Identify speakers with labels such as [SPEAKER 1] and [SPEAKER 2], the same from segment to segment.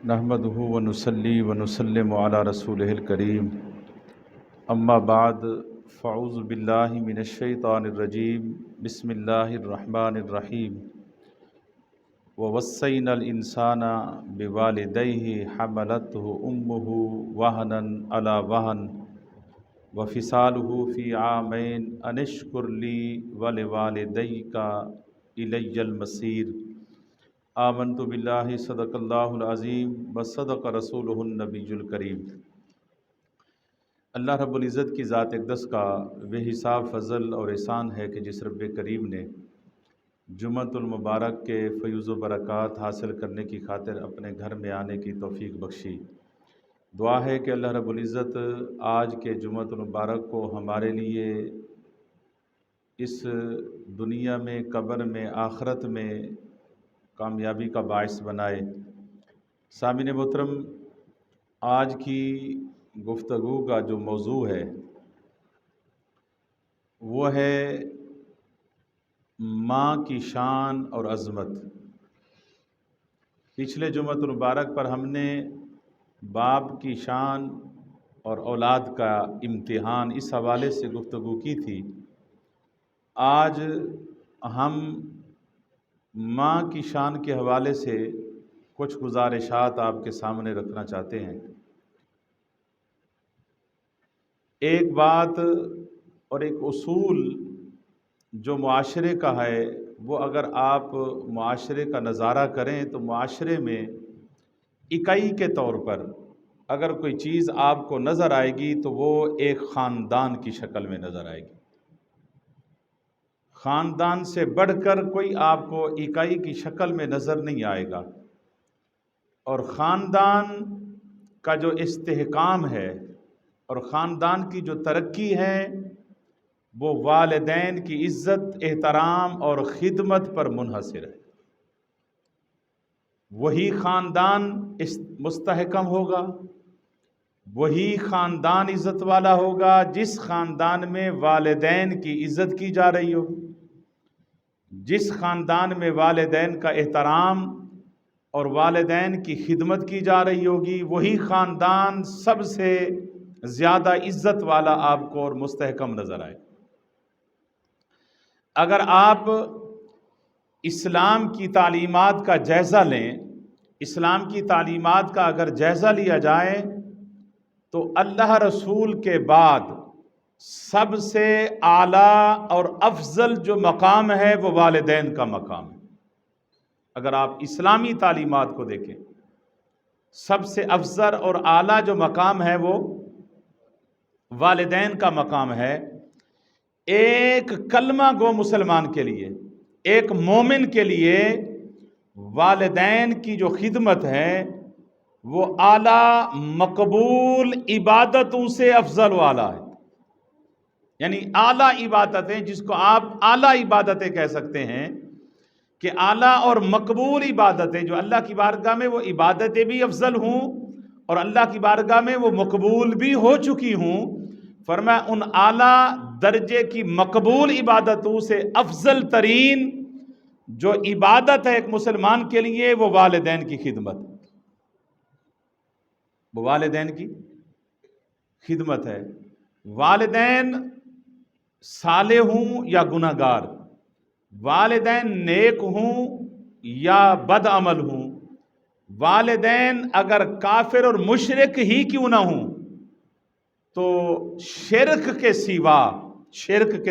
[SPEAKER 1] نحمدہ ونصلی ونسلم علی رسولہ الکریم اما بعد فاعوذ باللہ من الشیطان الرجیم بسم اللہ الرحمن الرحیم ووصینا الانسان بوالدیہ حملتہ امہ وہنا علی وہن وفصالہ فی عامین ان اشکر لی ولوالدیک الی المصیر آمنت باللہ صدق اللہ العظیم وصدق رسولہ النبی الکریم۔ اللہ رب العزت کی ذات اقدس کا بے حساب فضل اور احسان ہے کہ جس رب کریم نے جمعۃ المبارک کے فیوز و برکات حاصل کرنے کی خاطر اپنے گھر میں آنے کی توفیق بخشی۔ دعا ہے کہ اللہ رب العزت آج کے جمعۃ المبارک کو ہمارے لیے اس دنیا میں، قبر میں، آخرت میں کامیابی کا باعث بنائے۔ سامعین محترم، آج کی گفتگو کا جو موضوع ہے وہ ہے ماں کی شان اور عظمت۔ پچھلے جمعۃ المبارک پر ہم نے باپ کی شان اور اولاد کا امتحان اس حوالے سے گفتگو کی تھی۔ آج ہم ماں کی شان کے حوالے سے کچھ گزارشات آپ کے سامنے رکھنا چاہتے ہیں۔ ایک بات اور ایک اصول جو معاشرے کا ہے، وہ اگر آپ معاشرے کا نظارہ کریں تو معاشرے میں اکائی کے طور پر اگر کوئی چیز آپ کو نظر آئے گی تو وہ ایک خاندان کی شکل میں نظر آئے گی۔ خاندان سے بڑھ کر کوئی آپ کو اکائی کی شکل میں نظر نہیں آئے گا، اور خاندان کا جو استحکام ہے اور خاندان کی جو ترقی ہے وہ والدین کی عزت، احترام اور خدمت پر منحصر ہے۔ وہی خاندان مستحکم ہوگا، وہی خاندان عزت والا ہوگا جس خاندان میں والدین کی عزت کی جا رہی ہو، جس خاندان میں والدین کا احترام اور والدین کی خدمت کی جا رہی ہوگی، وہی خاندان سب سے زیادہ عزت والا آپ کو اور مستحکم نظر آئے۔ اگر آپ اسلام کی تعلیمات کا جائزہ لیں، اسلام کی تعلیمات کا اگر جائزہ لیا جائے تو اللہ رسول کے بعد سب سے اعلیٰ اور افضل جو مقام ہے وہ والدین کا مقام ہے۔ اگر آپ اسلامی تعلیمات کو دیکھیں، سب سے افضل اور اعلیٰ جو مقام ہے وہ والدین کا مقام ہے۔ ایک کلمہ گو مسلمان کے لیے، ایک مومن کے لیے والدین کی جو خدمت ہے وہ اعلیٰ مقبول عبادتوں سے افضل والا ہے۔ یعنی اعلیٰ عبادتیں جس کو آپ اعلیٰ عبادتیں کہہ سکتے ہیں کہ اعلیٰ اور مقبول عبادتیں جو اللہ کی بارگاہ میں وہ عبادتیں بھی افضل ہوں اور اللہ کی بارگاہ میں وہ مقبول بھی ہو چکی ہوں، فرمایا ان اعلیٰ درجے کی مقبول عبادتوں سے افضل ترین جو عبادت ہے ایک مسلمان کے لیے وہ والدین کی خدمت، وہ والدین کی خدمت ہے۔ والدین صالح ہوں یا گناہ گار، والدین نیک ہوں یا بد عمل ہوں، والدین اگر کافر اور مشرک ہی کیوں نہ ہوں تو شرک کے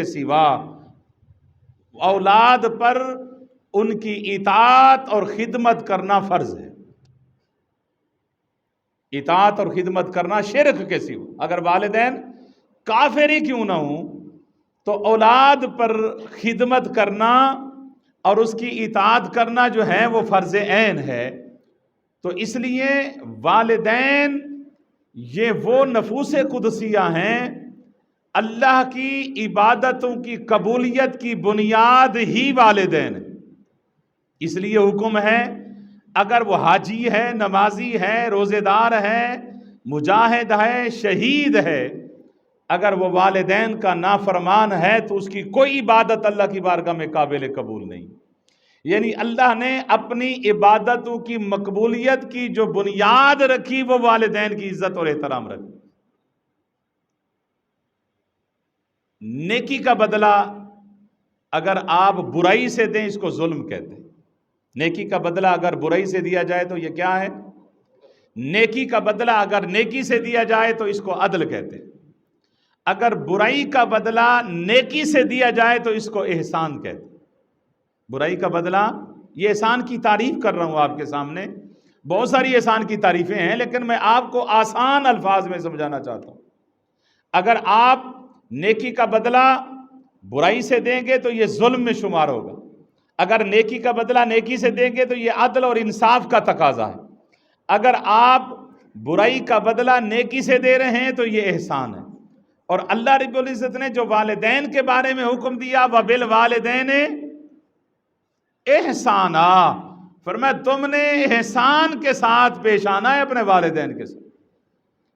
[SPEAKER 1] سوا اولاد پر ان کی اطاعت اور خدمت کرنا فرض ہے۔ اطاعت اور خدمت کرنا شرک کے سوا، اگر والدین کافر ہی کیوں نہ ہوں تو اولاد پر خدمت کرنا اور اس کی اطاعت کرنا جو ہے وہ فرض عین ہے۔ تو اس لیے والدین یہ وہ نفوس قدسیہ ہیں، اللہ کی عبادتوں کی قبولیت کی بنیاد ہی والدین ہے۔ اس لیے حکم ہے اگر وہ حاجی ہے، نمازی ہے، روزے دار ہے، مجاہد ہے، شہید ہے، اگر وہ والدین کا نافرمان ہے تو اس کی کوئی عبادت اللہ کی بارگاہ میں قابل قبول نہیں۔ یعنی اللہ نے اپنی عبادتوں کی مقبولیت کی جو بنیاد رکھی وہ والدین کی عزت اور احترام رکھی۔ نیکی کا بدلہ اگر آپ برائی سے دیں اس کو ظلم کہتے ہیں۔ نیکی کا بدلہ اگر برائی سے دیا جائے تو یہ کیا ہے؟ نیکی کا بدلہ اگر نیکی سے دیا جائے تو اس کو عدل کہتے ہیں۔ اگر برائی کا بدلہ نیکی سے دیا جائے تو اس کو احسان کہتے ہیں۔ برائی کا بدلہ، یہ احسان کی تعریف کر رہا ہوں آپ کے سامنے، بہت ساری احسان کی تعریفیں ہیں لیکن میں آپ کو آسان الفاظ میں سمجھانا چاہتا ہوں۔ اگر آپ نیکی کا بدلہ برائی سے دیں گے تو یہ ظلم میں شمار ہوگا، اگر نیکی کا بدلہ نیکی سے دیں گے تو یہ عدل اور انصاف کا تقاضا ہے، اگر آپ برائی کا بدلہ نیکی سے دے رہے ہیں تو یہ احسان ہے۔ اور اللہ رب العزت نے جو والدین کے بارے میں حکم دیا وَبِالْوَالِدَيْنِ احسانا، فرمایا تم نے احسان کے ساتھ پیش آنا ہے اپنے والدین کے ساتھ۔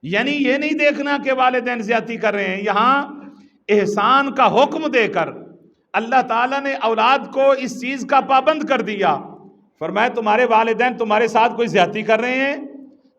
[SPEAKER 1] یعنی یہ نہیں دیکھنا کہ والدین زیادتی کر رہے ہیں، یہاں احسان کا حکم دے کر اللہ تعالیٰ نے اولاد کو اس چیز کا پابند کر دیا۔ فرمایا تمہارے والدین تمہارے ساتھ کوئی زیادتی کر رہے ہیں،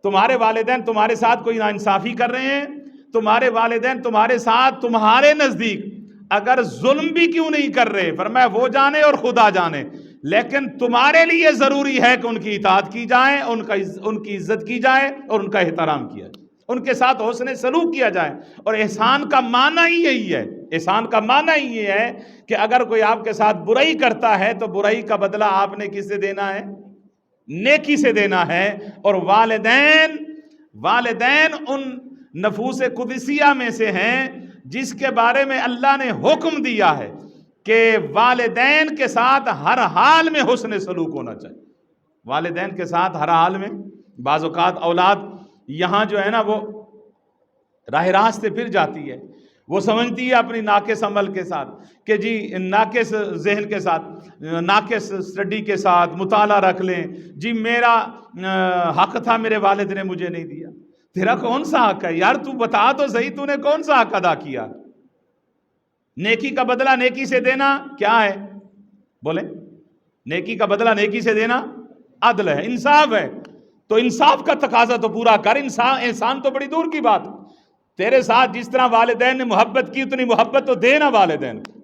[SPEAKER 1] تمہارے والدین تمہارے ساتھ کوئی ناانصافی کر رہے ہیں، تمہارے والدین تمہارے ساتھ تمہارے نزدیک اگر ظلم بھی کیوں نہیں کر رہے، فرمایا وہ جانے اور خدا جانے، لیکن تمہارے لیے ضروری ہے کہ ان کی اطاعت کی جائے، ان کی عزت کی جائے اور ان کا احترام کیا جائے، ان کے ساتھ حسن سلوک کیا جائے۔ اور احسان کا معنی ہی یہی ہے، احسان کا معنی ہی یہ ہے کہ اگر کوئی آپ کے ساتھ برائی کرتا ہے تو برائی کا بدلہ آپ نے کس سے دینا ہے؟ نیکی سے دینا ہے۔ اور والدین ان نفوس قدسیہ میں سے ہیں جس کے بارے میں اللہ نے حکم دیا ہے کہ والدین کے ساتھ ہر حال میں حسن سلوک ہونا چاہیے۔ والدین کے ساتھ ہر حال میں، بعض اوقات اولاد یہاں جو ہے نا وہ راہ راست سے پھر جاتی ہے، وہ سمجھتی ہے اپنی ناقص عمل کے ساتھ کہ جی ناقص ذہن کے ساتھ، ناقص اسٹڈی کے ساتھ مطالعہ رکھ لیں، جی میرا حق تھا میرے والد نے مجھے نہیں دیا۔ تیرا کون سا حق ہے یار؟ تو بتا تو صحیح، تو نے کون سا حق ادا کیا؟ نیکی کا بدلہ نیکی سے دینا کیا ہے؟ بولیں، نیکی کا بدلہ نیکی سے دینا عدل ہے، انصاف ہے۔ تو انصاف کا تقاضا تو پورا کر، احسان تو بڑی دور کی بات۔ تیرے ساتھ جس طرح والدین نے محبت کی اتنی محبت تو دینا والدین کو۔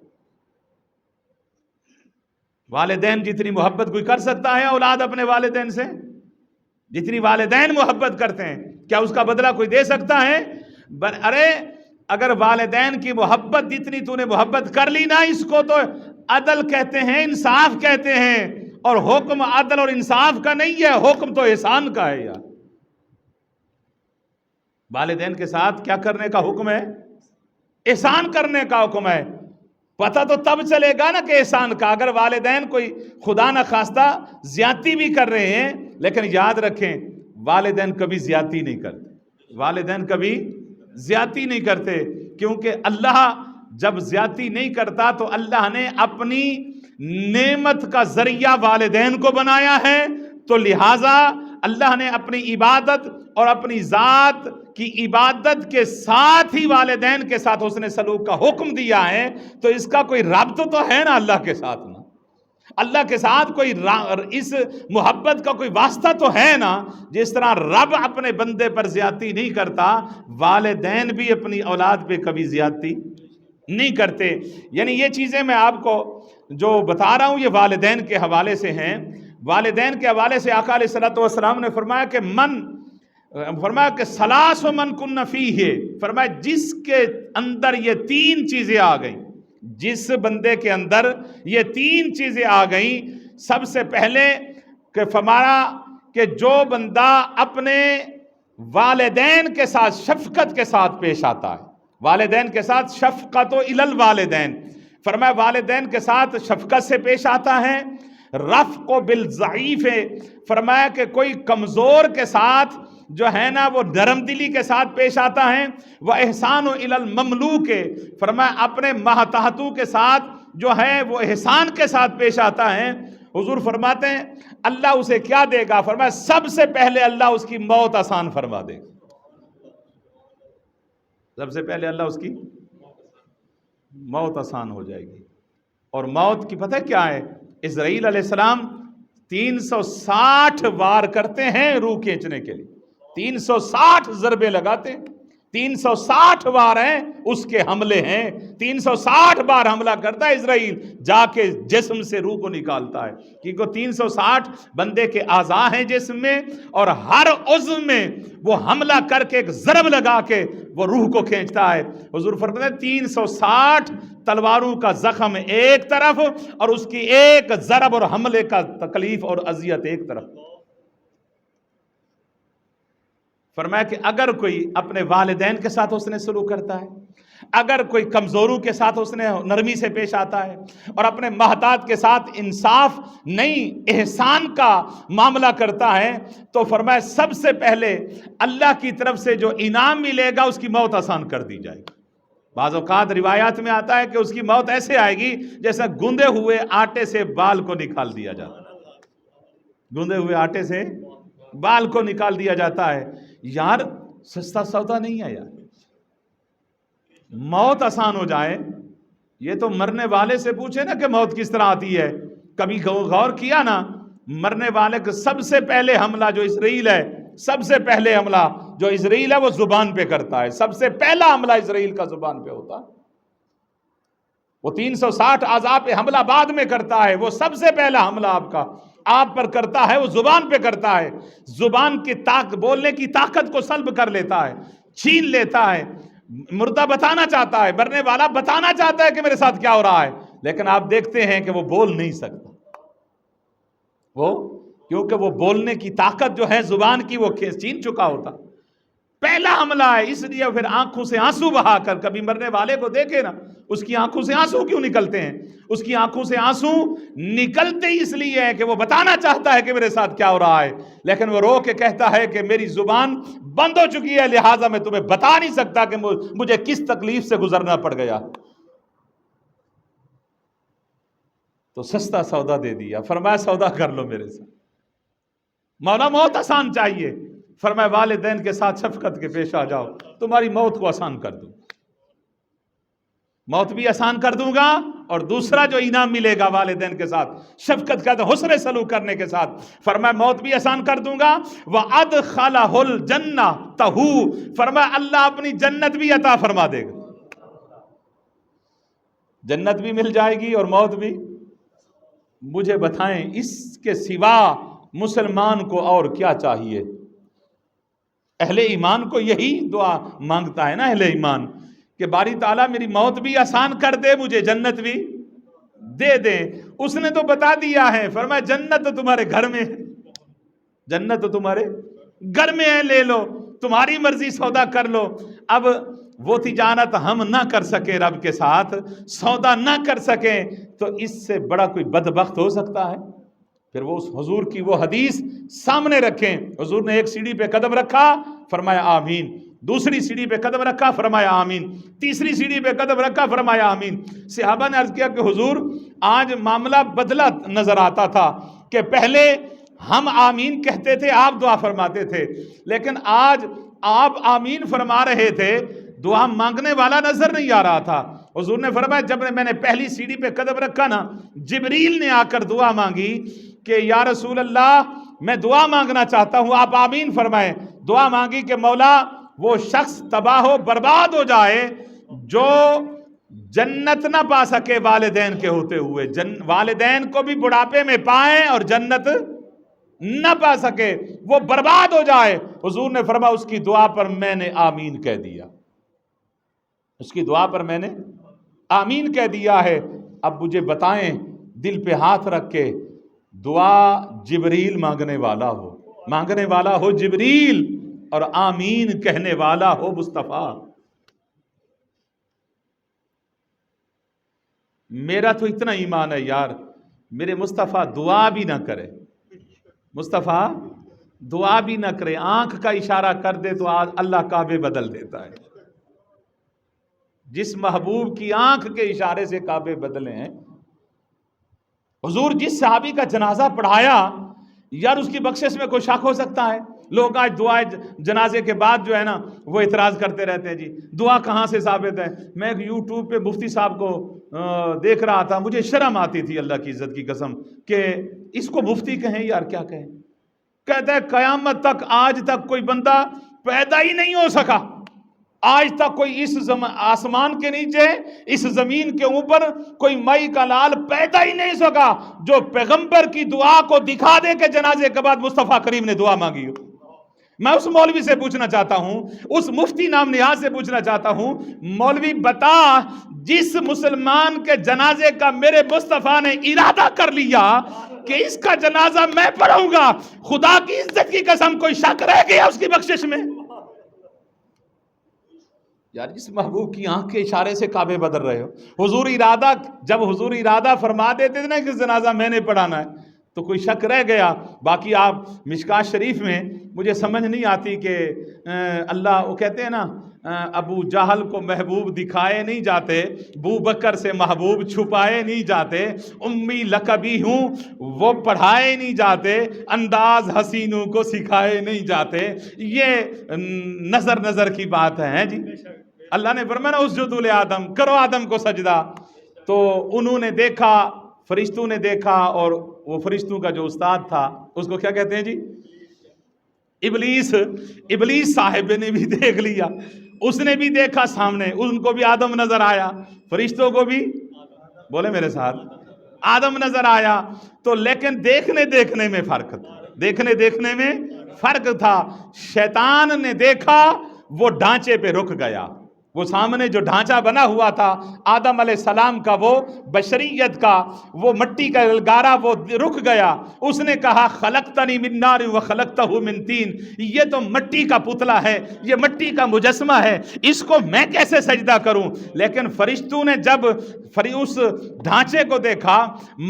[SPEAKER 1] والدین جتنی محبت کوئی کر سکتا ہے اولاد اپنے والدین سے، جتنی والدین محبت کرتے ہیں کیا اس کا بدلہ کوئی دے سکتا ہے؟ ارے اگر والدین کی محبت جتنی تو نے محبت کر لی نا، اس کو تو عدل کہتے ہیں، انصاف کہتے ہیں۔ اور حکم عدل اور انصاف کا نہیں ہے، حکم تو احسان کا ہے یار۔ والدین کے ساتھ کیا کرنے کا حکم ہے؟ احسان کرنے کا حکم ہے۔ پتہ تو تب چلے گا نا کہ احسان کا، اگر والدین کوئی خدا نہ خواستہ زیادتی بھی کر رہے ہیں، لیکن یاد رکھیں والدین کبھی زیادتی نہیں کرتے، والدین کبھی زیادتی نہیں کرتے، کیونکہ اللہ جب زیادتی نہیں کرتا تو اللہ نے اپنی نعمت کا ذریعہ والدین کو بنایا ہے، تو لہٰذا اللہ نے اپنی عبادت اور اپنی ذات کی عبادت کے ساتھ ہی والدین کے ساتھ حسن سلوک کا حکم دیا ہے۔ تو اس کا کوئی رابطہ تو ہے نا اللہ کے ساتھ نا، اللہ کے ساتھ کوئی اس محبت کا کوئی واسطہ تو ہے نا۔ جس طرح رب اپنے بندے پر زیادتی نہیں کرتا، والدین بھی اپنی اولاد پہ کبھی زیادتی نہیں کرتے۔ یعنی یہ چیزیں میں آپ کو جو بتا رہا ہوں یہ والدین کے حوالے سے ہیں۔ والدین کے حوالے سے آقا علیہ الصلوۃ والسلام نے فرمایا کہ ثلاث من کن فیہ، فرمایا جس کے اندر یہ تین چیزیں آ گئیں، جس بندے کے اندر یہ تین چیزیں آ گئیں، سب سے پہلے کہ فرمایا کہ جو بندہ اپنے والدین کے ساتھ شفقت کے ساتھ پیش آتا ہے، والدین کے ساتھ شفقت و الی الوالدین، فرمایا والدین کے ساتھ شفقت سے پیش آتا ہے، رفق و بالضعیف، فرمایا کہ کوئی کمزور کے ساتھ جو ہے نا وہ نرم دلی کے ساتھ پیش آتا ہے، وہ احسان و الی المملوک، فرمایا اپنے ماتحتوں کے ساتھ جو ہے وہ احسان کے ساتھ پیش آتا ہے۔ حضور فرماتے ہیں اللہ اسے کیا دے گا؟ فرمایا سب سے پہلے اللہ اس کی موت آسان فرما دے گا، سب سے پہلے اللہ اس کی موت آسان ہو جائے گی۔ اور موت کی پتہ کیا ہے؟ اسرائیل علیہ السلام 360 وار کرتے ہیں روح کھینچنے کے لیے، 360 ضربے لگاتے ہیں، 360 وار ہیں اس کے حملے ہیں، 360 بار حملہ کرتا ہے اسرائیل، جا کے جسم سے روح کو نکالتا ہے، کیونکہ 360 بندے کے اعضاء ہیں جسم میں، اور ہر عضو میں وہ حملہ کر کے ایک ضرب لگا کے وہ روح کو کھینچتا ہے۔ حضور فرماتے ہیں 360 تلواروں کا زخم ایک طرف، اور اس کی ایک ضرب اور حملے کا تکلیف اور اذیت ایک طرف۔ فرمایا کہ اگر کوئی اپنے والدین کے ساتھ اس نے سلوک کرتا ہے، اگر کوئی کمزوروں کے ساتھ اس نے نرمی سے پیش آتا ہے، اور اپنے محتاج کے ساتھ انصاف نہیں احسان کا معاملہ کرتا ہے، تو فرمایا سب سے پہلے اللہ کی طرف سے جو انعام ملے گا اس کی موت آسان کر دی جائے گی۔ بعض اوقات روایات میں آتا ہے کہ اس کی موت ایسے آئے گی جیسے گوندے ہوئے آٹے سے بال کو نکال دیا جاتا ہے، گوندے ہوئے آٹے سے بال کو نکال دیا جاتا ہے۔ یار سستا سودا نہیں ہے یار، موت آسان ہو جائے۔ یہ تو مرنے والے سے پوچھے نا کہ موت کس طرح آتی ہے، کبھی غور کیا نا؟ مرنے والے کا سب سے پہلے حملہ جو اسرائیل ہے، سب سے پہلے حملہ جو اسرائیل ہے وہ زبان پہ کرتا ہے، سب سے پہلا حملہ اسرائیل کا زبان پہ ہوتا ہے۔ وہ 360 اعضاء پہ حملہ بعد میں کرتا ہے، وہ سب سے پہلا حملہ آپ پر کرتا ہے، وہ زبان پہ کرتا ہے۔ زبان کی بولنے کی طاقت کو سلب کر لیتا ہے، چھین لیتا ہے۔ مردہ بتانا چاہتا ہے، مرنے والا بتانا چاہتا ہے کہ میرے ساتھ کیا ہو رہا ہے، لیکن آپ دیکھتے ہیں کہ وہ بول نہیں سکتا، کیونکہ وہ بولنے کی طاقت جو ہے زبان کی وہ چھین چکا ہوتا۔ پہلا حملہ ہے، اس لیے پھر آنکھوں سے آنسو بہا کر، کبھی مرنے والے کو دیکھے نا، اس کی آنکھوں سے آنسو کیوں نکلتے ہیں؟ اس کی آنکھوں سے آنسو نکلتے اس لیے ہے کہ وہ بتانا چاہتا ہے کہ میرے ساتھ کیا ہو رہا ہے، لیکن وہ رو کے کہتا ہے کہ میری زبان بند ہو چکی ہے، لہٰذا میں تمہیں بتا نہیں سکتا کہ مجھے کس تکلیف سے گزرنا پڑ گیا۔ تو سستا سودا دے دیا، فرمایا سودا کر لو میرے ساتھ۔ مولا موت آسان چاہیے، فرمایا والدین کے ساتھ شفقت کے پیش آ جاؤ، تمہاری موت کو آسان کر دوں، موت بھی آسان کر دوں گا، اور دوسرا جو انعام ملے گا والدین کے ساتھ شفقت کا حسن سلوک کرنے کے ساتھ، فرمایا موت بھی آسان کر دوں گا۔ وَأَدْخَلَهُ الْجَنَّةَ، فرمایا اللہ اپنی جنت بھی عطا فرما دے گا، جنت بھی مل جائے گی اور موت بھی۔ مجھے بتائیں اس کے سوا مسلمان کو اور کیا چاہیے؟ اہل ایمان کو یہی دعا مانگتا ہے نا اہل ایمان، کہ باری تعالیٰ میری موت بھی آسان کر دے، مجھے جنت بھی دے دے۔ اس نے تو بتا دیا ہے، فرمایا جنت تو تمہارے گھر میں ہے، جنت تو تمہارے گھر میں ہے، لے لو، تمہاری مرضی سودا کر لو۔ اب وہ تجارت ہم نہ کر سکے رب کے ساتھ، سودا نہ کر سکیں، تو اس سے بڑا کوئی بدبخت ہو سکتا ہے؟ پھر وہ اس حضور کی وہ حدیث سامنے رکھیں، حضور نے ایک سیڑھی پہ قدم رکھا، فرمایا آمین، دوسری سیڑھی پہ قدم رکھا، فرمایا آمین، تیسری سیڑھی پہ قدم رکھا، فرمایا آمین۔ صحابہ نے عرض کیا کہ حضور آج معاملہ بدلا نظر آتا تھا، کہ پہلے ہم آمین کہتے تھے، آپ دعا فرماتے تھے، لیکن آج آپ آمین فرما رہے تھے، دعا مانگنے والا نظر نہیں آ رہا تھا۔ حضور نے فرمایا جب میں نے پہلی سیڑھی پہ قدم رکھا نا، جبریل نے آ کر دعا مانگی کہ یا رسول اللہ میں دعا مانگنا چاہتا ہوں، آپ آمین فرمائیں۔ دعا مانگی کہ مولا وہ شخص تباہ و برباد ہو جائے جو جنت نہ پا سکے والدین کے ہوتے ہوئے، والدین کو بھی بڑھاپے میں پائیں اور جنت نہ پا سکے، وہ برباد ہو جائے۔ حضور نے فرمایا اس کی دعا پر میں نے آمین کہہ دیا، اس کی دعا پر میں نے آمین کہہ دیا ہے۔ اب مجھے بتائیں، دل پہ ہاتھ رکھ کے دعا جبریل مانگنے والا ہو جبریل، اور آمین کہنے والا ہو مصطفیٰ۔ میرا تو اتنا ایمان ہے یار، میرے مصطفیٰ دعا بھی نہ کرے، مصطفیٰ دعا بھی نہ کرے، آنکھ کا اشارہ کر دے تو اللہ کعبے بدل دیتا ہے۔ جس محبوب کی آنکھ کے اشارے سے کعبے بدلے ہیں، حضور جس صحابی کا جنازہ پڑھایا، یار اس کی بخشش میں کوئی شک ہو سکتا ہے؟ لوگ آج دعا جنازے کے بعد جو ہے نا وہ اعتراض کرتے رہتے ہیں جی دعا کہاں سے ثابت ہے. میں یوٹیوب پہ مفتی صاحب کو دیکھ رہا تھا, مجھے شرم آتی تھی اللہ کی عزت کی قسم کہ اس کو مفتی کہیں یار کیا کہیں. کہتا ہے قیامت تک آج تک کوئی بندہ پیدا ہی نہیں ہو سکا, آج تک کوئی اس آسمان کے نیچے اس زمین کے اوپر کوئی مائی کا لال پیدا ہی نہیں سکا جو پیغمبر کی دعا کو دکھا دے کہ جنازے کے بعد مصطفیٰ کریم نے دعا مانگی ہو. میں اس مولوی سے پوچھنا چاہتا ہوں, اس مفتی نام نیاز سے پوچھنا چاہتا ہوں, مولوی بتا جس مسلمان کے جنازے کا میرے مصطفیٰ نے ارادہ کر لیا کہ اس کا جنازہ میں پڑھوں گا, خدا کی عزت کی قسم کوئی شک رہ گیا اس کی بخشش میں؟ یار جس محبوب کی آنکھ کے اشارے سے کعبے بدل رہے ہو, حضور ارادہ, جب حضور ارادہ فرما دیتے تھے نا کہ جنازہ میں نے پڑھانا ہے تو کوئی شک رہ گیا. باقی آپ مشکات شریف میں مجھے سمجھ نہیں آتی کہ اللہ وہ کہتے ہیں نا ابو جہل کو محبوب دکھائے نہیں جاتے, ابو بکر سے محبوب چھپائے نہیں جاتے, امی لقبی ہوں وہ پڑھائے نہیں جاتے, انداز حسینوں کو سکھائے نہیں جاتے. یہ نظر کی بات ہے جی. اللہ نے فرمایا اسجدوا لآدم, کرو آدم کو سجدہ. تو انہوں نے دیکھا, فرشتوں نے دیکھا, اور وہ فرشتوں کا جو استاد تھا اس کو کیا کہتے ہیں جی, ابلیس صاحب نے بھی دیکھ لیا, اس نے بھی دیکھا سامنے, ان کو بھی آدم نظر آیا, فرشتوں کو بھی, بولے میرے ساتھ, آدم نظر آیا. تو لیکن دیکھنے میں فرق تھا, دیکھنے میں فرق تھا. شیطان نے دیکھا, وہ ڈھانچے پہ رک گیا. وہ سامنے جو ڈھانچہ بنا ہوا تھا آدم علیہ السلام کا, وہ بشریت کا, وہ مٹی کا گارا, وہ رک گیا. اس نے کہا خلقتنی من نار و خلقتہ من طین, یہ تو مٹی کا پتلا ہے, یہ مٹی کا مجسمہ ہے, اس کو میں کیسے سجدہ کروں. لیکن فرشتوں نے جب اس ڈھانچے کو دیکھا,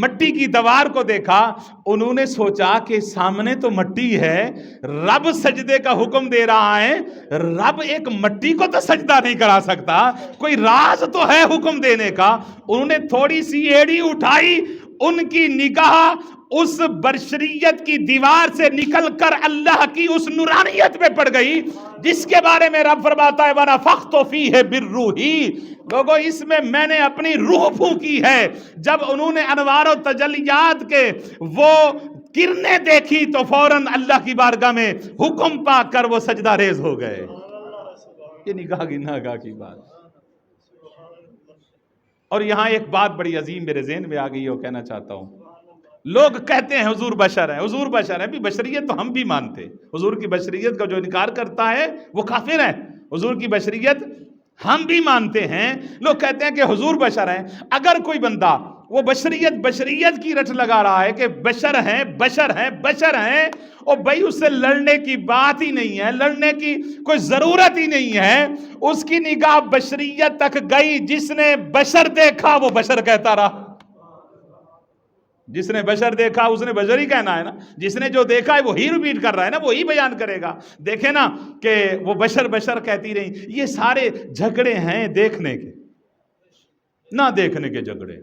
[SPEAKER 1] مٹی کی دیوار کو دیکھا, انہوں نے سوچا کہ سامنے تو مٹی ہے, رب سجدے کا حکم دے رہا ہے, رب ایک مٹی کو تو سجدہ نہیں کرا سکتا, کوئی راز تو ہے حکم دینے کا. انہوں نے تھوڑی سی ایڑی اٹھائی, ان کی نگاہ اس بشریت کی دیوار سے نکل کر اللہ کی اس نورانیت پہ پڑ گئی جس کے بارے میں رب فرماتا ہے وَنَفَخْتُ فِيهِ بِالرُّوحِ, لوگوں اس میں نے اپنی روح پھونکی ہے. جب انہوں نے انوار و تجلیات کے وہ کرنیں دیکھی تو فوراً اللہ کی بارگاہ میں حکم پا کر وہ سجدہ ریز ہو گئے. یہ نگاہ کی بات. اور یہاں ایک بات بڑی عظیم میرے ذہن میں آ گئی ہے, وہ کہنا چاہتا ہوں. لوگ کہتے ہیں حضور بشر ہے, حضور بشر ہے, بھی بشریت تو ہم بھی مانتے, حضور کی بشریت کا جو انکار کرتا ہے وہ کافر ہے. حضور کی بشریت ہم بھی مانتے ہیں. لوگ کہتے ہیں کہ حضور بشر ہیں. اگر کوئی بندہ وہ بشریت کی رٹ لگا رہا ہے کہ بشر ہیں, اور بھائی اس سے لڑنے کی بات ہی نہیں ہے, لڑنے کی کوئی ضرورت ہی نہیں ہے. اس کی نگاہ بشریت تک گئی, جس نے بشر دیکھا وہ بشر کہتا رہا. جس نے بشر دیکھا اس نے بشر ہی کہنا ہے نا, جس نے جو دیکھا ہے وہی ریپیٹ کر رہا ہے نا, وہی بیان کرے گا. دیکھیں نا کہ وہ بشر کہتی رہی. یہ سارے جھگڑے ہیں دیکھنے کے, نہ دیکھنے کے جھگڑے.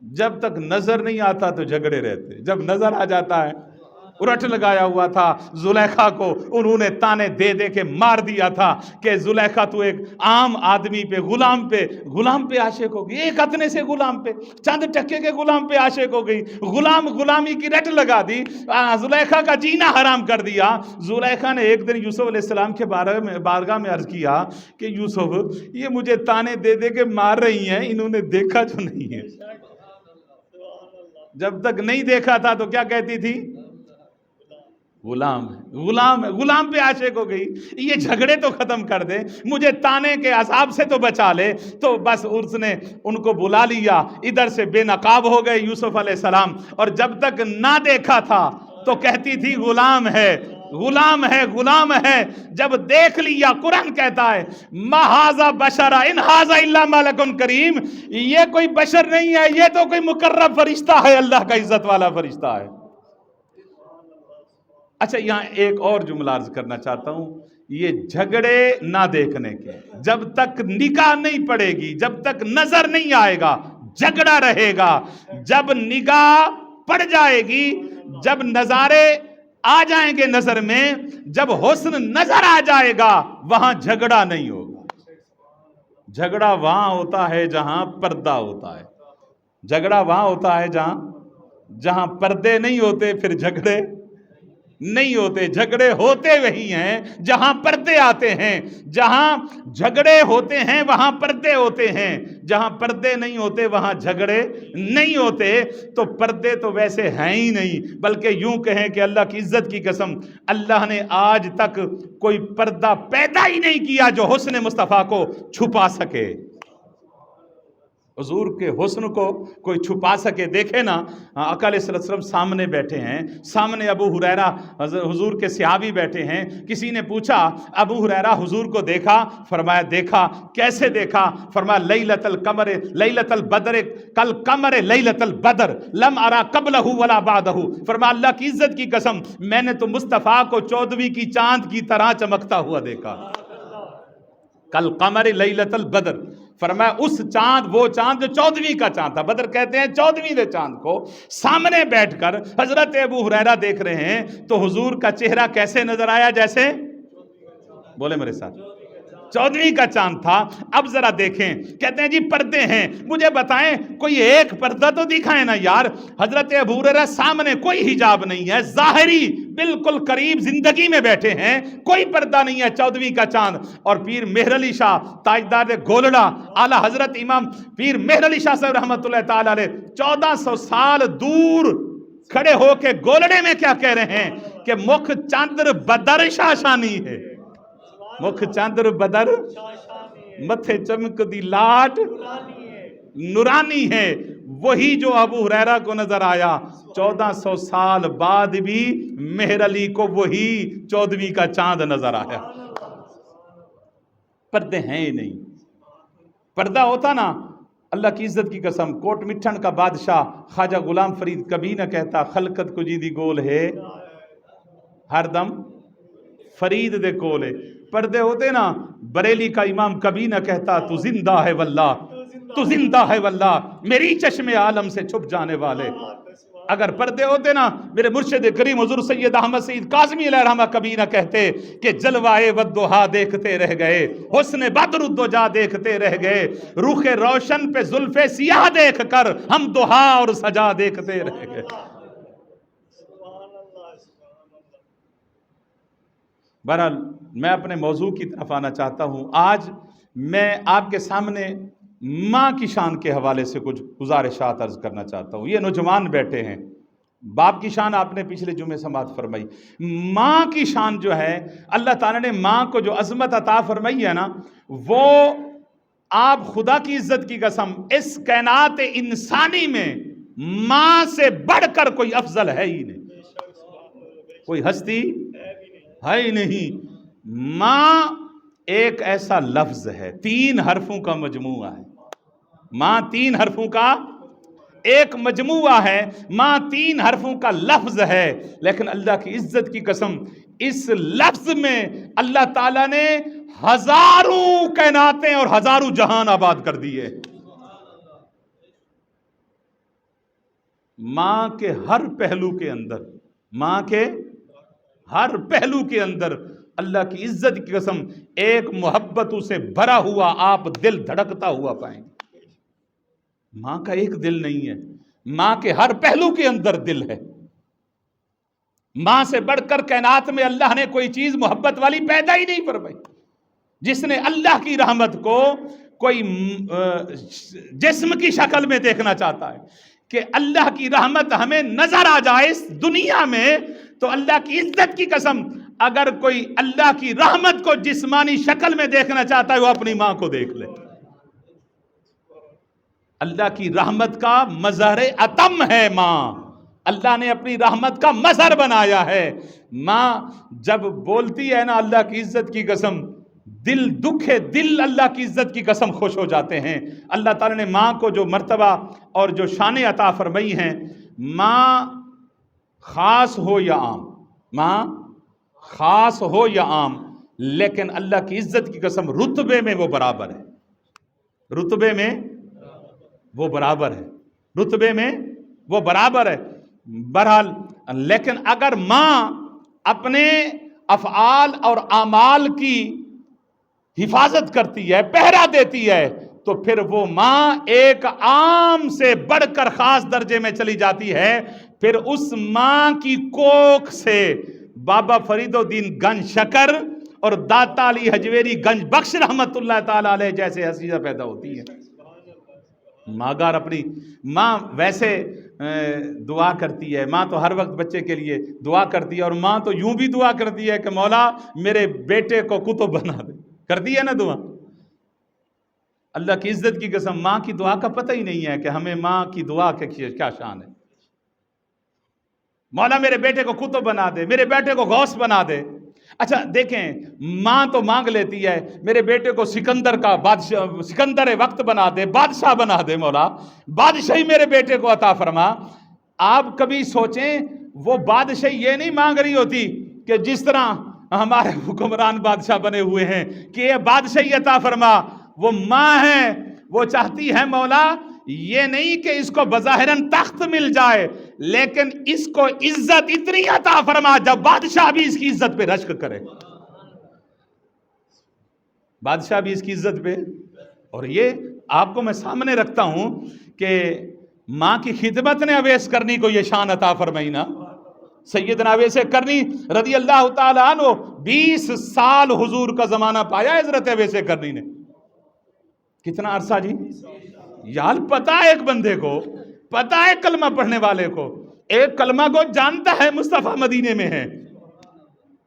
[SPEAKER 1] جب تک نظر نہیں آتا تو جھگڑے رہتے, جب نظر آ جاتا ہے. رٹ لگایا ہوا تھا زلیخا کو, انہوں نے تانے دے کے مار دیا تھا کہ زلیخا تو ایک عام آدمی پہ, غلام پہ عاشق ہو گئی, ایک اتنے سے غلام پہ, چند ٹکے کے غلام پہ عاشق ہو گئی, غلامی کی رٹ لگا دی, زلیخا کا جینا حرام کر دیا. زلیخا نے ایک دن یوسف علیہ السلام کے بارگاہ میں عرض کیا کہ یوسف یہ مجھے تانے دے کے مار رہی ہیں, انہوں نے دیکھا جو نہیں ہے. جب تک نہیں دیکھا تھا تو کیا کہتی تھی, غلام پہ عاشق ہو گئی. یہ جھگڑے تو ختم کر دے, مجھے تانے کے عذاب سے تو بچا لے. تو بس اس نے ان کو بلا لیا, ادھر سے بے نقاب ہو گئے یوسف علیہ السلام. اور جب تک نہ دیکھا تھا تو کہتی تھی غلام ہے. جب دیکھ لیا, قرآن کہتا ہے ما ھذا بشر ان ھذا الا ملک کریم, یہ کوئی بشر نہیں ہے, یہ تو کوئی مقرب فرشتہ ہے, اللہ کا عزت والا فرشتہ ہے. اچھا یہاں ایک اور جملہ عرض کرنا چاہتا ہوں. یہ جھگڑے نہ دیکھنے کے, جب تک نگاہ نہیں پڑے گی, جب تک نظر نہیں آئے گا, جھگڑا رہے گا. جب نگاہ پڑ جائے گی, جب نظارے آ جائیں گے نظر میں، جب حسن نظر آ جائے گا وہاں جھگڑا نہیں ہوگا۔ جھگڑا وہاں ہوتا ہے جہاں پردہ ہوتا ہے، جھگڑا وہاں ہوتا ہے جہاں پردے نہیں ہوتے، پھر جھگڑے نہیں ہوتے۔ جھگڑے ہوتے وہی ہیں جہاں پردے آتے ہیں، جہاں جھگڑے ہوتے ہیں وہاں پردے ہوتے ہیں، جہاں پردے نہیں ہوتے وہاں جھگڑے نہیں ہوتے۔ تو پردے تو ویسے ہیں ہی نہیں، بلکہ یوں کہیں کہ اللہ کی عزت کی قسم اللہ نے آج تک کوئی پردہ پیدا ہی نہیں کیا جو حسن مصطفیٰ کو چھپا سکے۔ حضور کے حسن کو کوئی چھپا سکے؟ دیکھیں نا، آقا علیہ السلام سامنے بیٹھے ہیں، سامنے ابو ہریرہ حضور کے صحابی بیٹھے ہیں۔ کسی نے پوچھا ابو ہریرہ حضور کو دیکھا؟ فرمایا دیکھا۔ کیسے دیکھا؟ فرمایا لیلۃ القمر لیلۃ البدر کل قمر لیلۃ البدر لم ارا قبلہ ولا بعدہ۔ فرمایا اللہ کی عزت کی قسم میں نے تو مصطفیٰ کو 14ویں کی چاند کی طرح چمکتا ہوا دیکھا۔ کل قمر لیلۃ البدر، فرمایا اس چاند، وہ چاند جو 14ویں کا چاند تھا، بدر کہتے ہیں 14ویں چاند کو، سامنے بیٹھ کر حضرت ابو ہریرہ دیکھ رہے ہیں تو حضور کا چہرہ کیسے نظر آیا؟ جیسے، بولے میرے ساتھ، 14ویں کا چاند تھا۔ اب ذرا دیکھیں، کہتے ہیں جی پردے ہیں، مجھے بتائیں کوئی ایک پردہ تو دکھائیں نا یار۔ حضرت ابو ہریرہ سامنے کوئی حجاب نہیں ہے، ظاہری بالکل قریب زندگی میں بیٹھے ہیں، کوئی پردہ نہیں ہے، 14ویں کا چاند۔ اور پیر مہر علی شاہ تاجدار گولڑا اعلیٰ حضرت امام پیر مہر علی شاہ صاحب رحمۃ اللہ تعالی علیہ 1400 سال دور کھڑے ہو کے گولڑے میں کیا کہہ رہے ہیں کہ مکھ چاندر بدر شاشانی ہے، مکھ چاندر بدر متھے چمک دی لاٹ نورانی ہے۔ وہی جو ابو ہریرہ کو نظر آیا 1400 سال بعد بھی مہر علی کو وہی 14ویں کا چاند نظر آیا۔ پردے ہیں ہی نہیں۔ پردہ ہوتا نا، اللہ کی عزت کی قسم کوٹ مٹھن کا بادشاہ خواجہ غلام فرید کبھی نہ کہتا خلقت کو جی دی گول ہے ہر دم فرید دے کول ہے۔ پردے ہوتے نا، بریلی کا امام کبھی نہ کہتا تو زندہ ہے واللہ، تو زندہ ہے واللہ میری چشم عالم سے چھپ جانے والے۔ اگر پردے ہوتے نا، میرے مرشد کریم حضور سید احمد سعید کاظمی علیہ الرحمہ کبھی نہ کہتے کہ جلوائے والضحیٰ دیکھتے رہ گئے، حسن بدر الدجا دیکھتے رہ گئے، رخ روشن پہ زلف سیاہ دیکھ کر ہم ضحیٰ اور سجا دیکھتے رہ گئے۔ بہرحال میں اپنے موضوع کی طرف آنا چاہتا ہوں۔ آج میں آپ کے سامنے ماں کی شان کے حوالے سے کچھ گزارشات عرض کرنا چاہتا ہوں۔ یہ نوجوان بیٹھے ہیں، باپ کی شان آپ نے پچھلے جمعے سماعت فرمائی، ماں کی شان جو ہے اللہ تعالیٰ نے ماں کو جو عظمت عطا فرمائی ہے نا، وہ آپ خدا کی عزت کی قسم اس کائنات انسانی میں ماں سے بڑھ کر کوئی افضل ہے ہی نہیں، کوئی ہستی ہے ہی نہیں۔ ماں ایک ایسا لفظ ہے، 3 حرفوں کا مجموعہ ہے۔ ماں 3 حرفوں کا ایک مجموعہ ہے، ماں 3 حرفوں کا لفظ ہے، لیکن اللہ کی عزت کی قسم اس لفظ میں اللہ تعالیٰ نے ہزاروں کائناتیں اور ہزاروں جہان آباد کر دیے۔ ماں کے ہر پہلو کے اندر، ماں کے ہر پہلو کے اندر اللہ کی عزت کی قسم ایک محبتوں سے بھرا ہوا آپ دل دھڑکتا ہوا پائیں گے۔ ماں کا ایک دل نہیں ہے، ماں کے ہر پہلو کے اندر دل ہے۔ ماں سے بڑھ کر کائنات میں اللہ نے کوئی چیز محبت والی پیدا ہی نہیں فرمائی۔ جس نے اللہ کی رحمت کو کوئی جسم کی شکل میں دیکھنا چاہتا ہے کہ اللہ کی رحمت ہمیں نظر آ جائے اس دنیا میں، تو اللہ کی عزت کی قسم اگر کوئی اللہ کی رحمت کو جسمانی شکل میں دیکھنا چاہتا ہے وہ اپنی ماں کو دیکھ لے۔ اللہ کی رحمت کا مظہر اتم ہے ماں، اللہ نے اپنی رحمت کا مظہر بنایا ہے۔ ماں جب بولتی ہے نا، اللہ کی عزت کی قسم دل دکھے دل اللہ کی عزت کی قسم خوش ہو جاتے ہیں۔ اللہ تعالیٰ نے ماں کو جو مرتبہ اور جو شان عطا فرمائی ہیں، ماں خاص ہو یا عام، ماں خاص ہو یا عام، لیکن اللہ کی عزت کی قسم رتبے میں وہ برابر ہے، رتبے میں وہ برابر ہے، رتبے میں وہ برابر ہے۔ بہرحال لیکن اگر ماں اپنے افعال اور اعمال کی حفاظت کرتی ہے، پہرا دیتی ہے، تو پھر وہ ماں ایک عام سے بڑھ کر خاص درجے میں چلی جاتی ہے۔ پھر اس ماں کی کوکھ سے بابا فرید الدین گنج شکر اور داتا علی حجویری گنج بخش رحمت اللہ تعالی علیہ جیسے حسینہ پیدا ہوتی ہے۔ ماں اپنی ماں ویسے دعا کرتی ہے، ماں تو ہر وقت بچے کے لیے دعا کرتی ہے، اور ماں تو یوں بھی دعا کرتی ہے کہ مولا میرے بیٹے کو کتب بنا دے، کرتی ہے نا دعا۔ اللہ کی عزت کی قسم ماں کی دعا کا پتہ ہی نہیں ہے کہ ہمیں ماں کی دعا کے کیا شان ہے۔ مولا میرے بیٹے کو کتب بنا دے، میرے بیٹے کو غوث بنا دے۔ اچھا دیکھیں، ماں تو مانگ لیتی ہے میرے بیٹے کو سکندر کا بادشاہ، سکندر وقت بنا دے، بادشاہ بنا دے، مولا بادشاہی میرے بیٹے کو عطا فرما۔ آپ کبھی سوچیں وہ بادشاہی یہ نہیں مانگ رہی ہوتی کہ جس طرح ہمارے حکمران بادشاہ بنے ہوئے ہیں کہ یہ بادشاہی عطا فرما۔ وہ ماں ہے، وہ چاہتی ہے مولا یہ نہیں کہ اس کو بظاہراً تخت مل جائے، لیکن اس کو عزت اتنی عطا فرما جب بادشاہ بھی اس کی عزت پہ رشک کرے، بادشاہ بھی اس کی عزت پہ۔ اور یہ آپ کو میں سامنے رکھتا ہوں کہ ماں کی خدمت نے اویس کرنی کو یہ شان عطا فرمائی نا۔ سیدنا اویس کرنی رضی اللہ تعالیٰ عنہ 20 سال حضور کا زمانہ پایا حضرت اویس کرنی نے۔ کتنا عرصہ جی؟ یار پتہ ہے ایک بندے کو، پتہ ہے کلمہ پڑھنے والے کو، ایک کلمہ کو جانتا ہے مصطفیٰ مدینے میں ہے،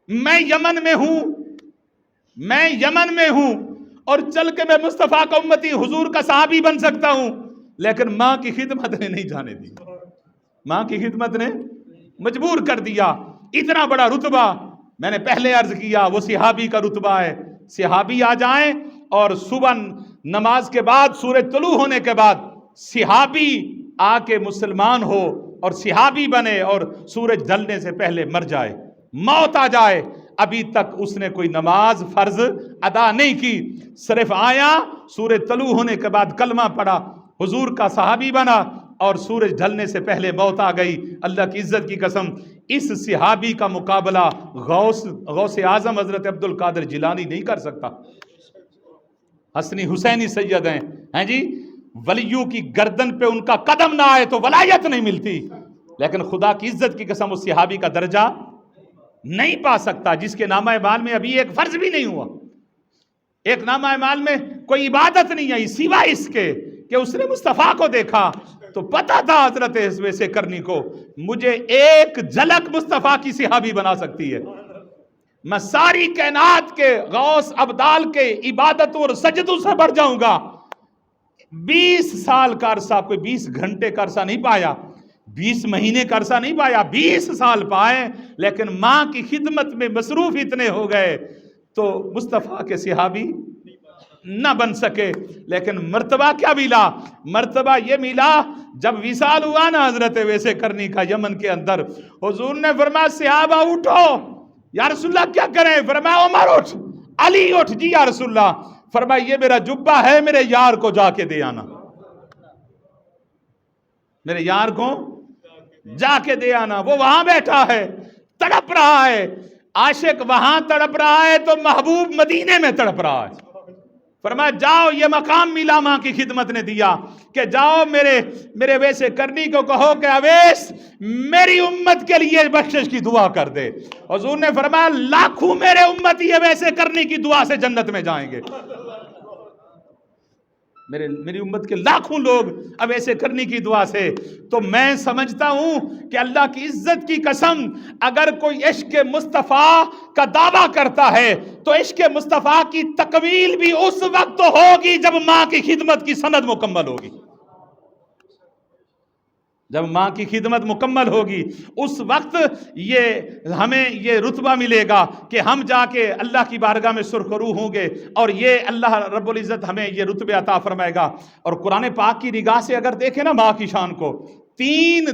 [SPEAKER 1] میں یمن میں ہوں اور چل کے میں مصطفیٰ کا امتی حضور کا صحابی بن سکتا ہوں، لیکن ماں کی خدمت نے نہیں جانے دی، ماں کی خدمت نے مجبور کر دیا۔ اتنا بڑا رتبہ میں نے پہلے عرض کیا وہ صحابی کا رتبہ ہے۔ صحابی آ جائیں اور صبح نماز کے بعد سورج طلوع ہونے کے بعد صحابی آ کے مسلمان ہو اور صحابی بنے اور سورج ڈھلنے سے پہلے مر جائے، موت آ جائے، ابھی تک اس نے کوئی نماز فرض ادا نہیں کی، صرف آیا سورج طلوع ہونے کے بعد کلمہ پڑھا، حضور کا صحابی بنا اور سورج ڈھلنے سے پہلے موت آ گئی۔ اللہ کی عزت کی قسم اس صحابی کا مقابلہ غوث اعظم حضرت عبد القادر جیلانی نہیں کر سکتا۔ حسنی حسینی سید ہیں جی، ولیوں کی گردن پہ ان کا قدم نہ آئے تو ولایت نہیں ملتی، لیکن خدا کی عزت کی قسم اس صحابی کا درجہ نہیں پا سکتا جس کے نامہ اعمال میں ابھی ایک فرض بھی نہیں ہوا، ایک نامہ اعمال میں کوئی عبادت نہیں آئی سوائے اس کے کہ اس نے مصطفیٰ کو دیکھا تو پتہ تھا حضرت اویس کرنی کو مجھے ایک جھلک مصطفیٰ کی صحابی بنا سکتی ہے، میں ساری کائنات کے غوث ابدال کے عبادتوں اور سجدوں سے بڑھ جاؤں گا۔ 20 سال کا عرصہ، کوئی 20 گھنٹے کا عرصہ نہیں پایا، 20 مہینے کا عرصہ نہیں پایا، 20 سال پائے، لیکن ماں کی خدمت میں مصروف اتنے ہو گئے تو مصطفیٰ کے صحابی نہ بن سکے۔ لیکن مرتبہ کیا ملا؟ مرتبہ یہ ملا جب وصال ہوا نا حضرت اویس کرنی کا یمن کے اندر، حضور نے فرمایا صحابہ اٹھو، یا رسول اللہ کیا کریں؟ فرمایا عمر اٹھ، علی اٹھ، جی یا رسول اللہ۔ فرمایا یہ میرا جبہ ہے، میرے یار کو جا کے دے آنا، میرے یار کو جا کے دے آنا۔ وہ وہاں بیٹھا ہے، تڑپ رہا ہے، عاشق وہاں تڑپ رہا ہے تو محبوب مدینے میں تڑپ رہا ہے۔ فرمایا جاؤ، یہ مقام ملا ماں کی خدمت نے دیا کہ جاؤ میرے اویس کرنی کو کہو کہ اویس میری امت کے لیے بخشش کی دعا کر دے۔ حضور نے فرمایا لاکھوں میرے امتی اویس کرنی کی دعا سے جنت میں جائیں گے، میری امت کے لاکھوں لوگ اویس کرنی کی دعا سے۔ تو میں سمجھتا ہوں کہ اللہ کی عزت کی قسم اگر کوئی عشق مصطفیٰ کا دعویٰ کرتا ہے تو عشق مصطفیٰ کی تکمیل بھی اس وقت ہوگی جب ماں کی خدمت کی سند مکمل ہوگی، جب ماں کی خدمت مکمل ہوگی اس وقت ہمیں یہ رتبہ ملے گا کہ ہم جا کے اللہ کی بارگاہ میں سرخرو ہوں گے، اور یہ اللہ رب العزت ہمیں یہ رتبے عطا فرمائے گا۔ اور قرآن پاک کی نگاہ سے اگر دیکھیں نا ماں کی شان کو، 3